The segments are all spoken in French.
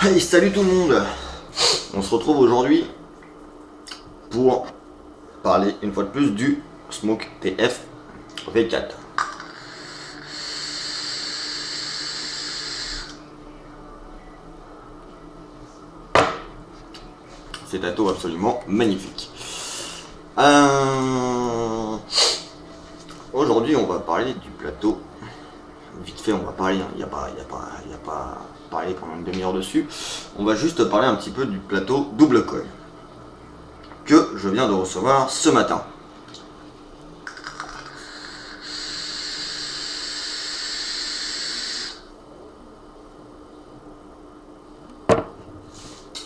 Hey, salut tout le monde. On se retrouve aujourd'hui pour parler une fois de plus du Smoke TF V4. C'est un taux absolument magnifique. Aujourd'hui on va parler du plateau. Vite fait, on va parler, il n'y a pas parler pendant une demi-heure dessus. On va juste parler un petit peu du plateau double coil que je viens de recevoir ce matin.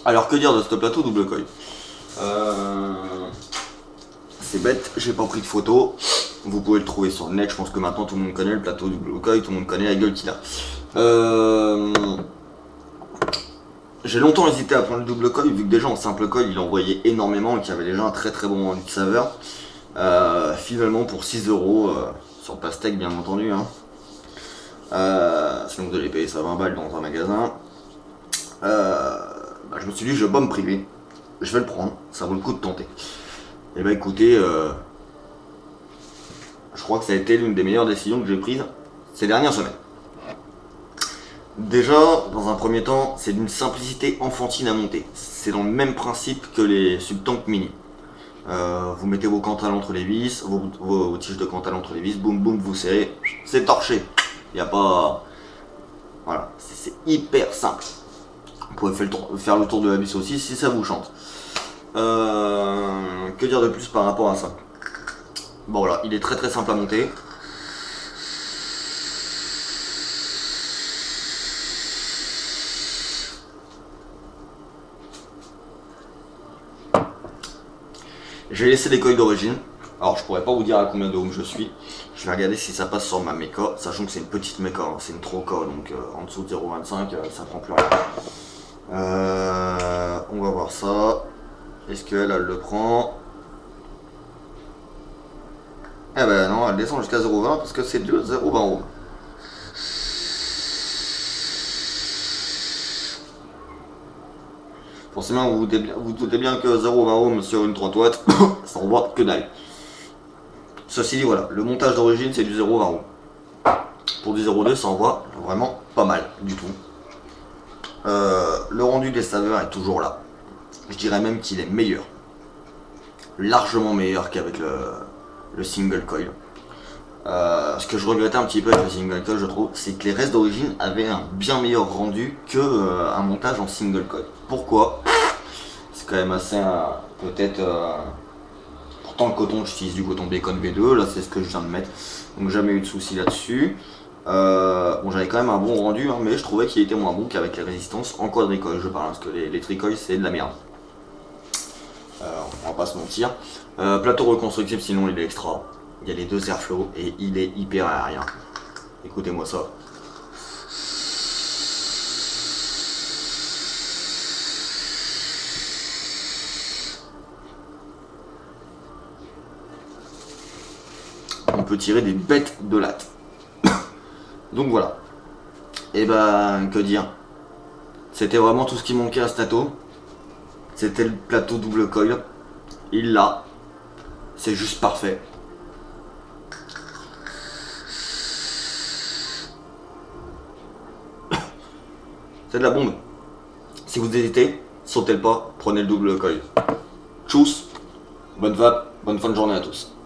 Alors que dire de ce plateau double coil? C'est bête, j'ai pas pris de photo. Vous pouvez le trouver sur le net, je pense que maintenant tout le monde connaît le plateau double coil, tout le monde connaît la gueule qu'il a. J'ai longtemps hésité à prendre le double coil, vu que déjà en simple coil il envoyait énormément et qu'il y avait déjà un très très bon rendu de saveur. Finalement pour 6 € sur pastèque bien entendu. Sinon vous allez payer ça 20 balles dans un magasin. Je me suis dit je vais pas me priver, je vais le prendre, ça vaut le coup de tenter. Et bah écoutez, je crois que ça a été l'une des meilleures décisions que j'ai prises ces dernières semaines. Déjà, dans un premier temps, c'est d'une simplicité enfantine à monter. C'est dans le même principe que les Subtank Mini. Vous mettez vos cantales entre les vis, vos tiges de cantales entre les vis, boum boum, vous serrez, c'est torché. Il n'y a pas... Voilà, c'est hyper simple. Vous pouvez faire le tour de la vis aussi si ça vous chante. Que dire de plus par rapport à ça? Bon voilà, il est très très simple à monter. J'ai laissé les coils d'origine. Alors je pourrais pas vous dire à combien de ohm je suis. Je vais regarder si ça passe sur ma méca, sachant que c'est une petite méca, c'est une troca, donc en dessous de 0,25 ça prend plus rien. On va voir ça. Est-ce qu'elle le prend? Eh ben non, elle descend jusqu'à 0,20 parce que c'est de 0,20 ohm. Forcément, vous doutez bien que 0,20 ohm sur une 30 watts, ça envoie que dalle. Ceci dit, voilà, le montage d'origine c'est du 0,20 ohm. Pour du 0,2, ça envoie vraiment pas mal du tout. Le rendu des saveurs est toujours là. Je dirais même qu'il est meilleur. Largement meilleur qu'avec le single coil. Ce que je regrettais un petit peu avec le single coil, je trouve, c'est que les restes d'origine avaient un bien meilleur rendu que un montage en single coil. Pourquoi? C'est quand même assez peut-être... pourtant le coton, j'utilise du coton bacon V2, là c'est ce que je viens de mettre, donc jamais eu de soucis là-dessus. Bon, j'avais quand même un bon rendu, mais je trouvais qu'il était moins bon qu'avec les résistances en quadricoil, je parle, parce que les tricoils c'est de la merde. On va pas se mentir. Plateau reconstructible, sinon il est extra. Il y a les deux airflow et il est hyper aérien. Écoutez-moi ça. On peut tirer des bêtes de latte. Donc voilà. Et ben, que dire? C'était vraiment tout ce qui manquait à ce plateau. C'était le plateau double coil. Il l'a. C'est juste parfait. C'est de la bombe. Si vous hésitez, sautez le pas, prenez le double coil. Tchuss, bonne vape, bonne fin de journée à tous.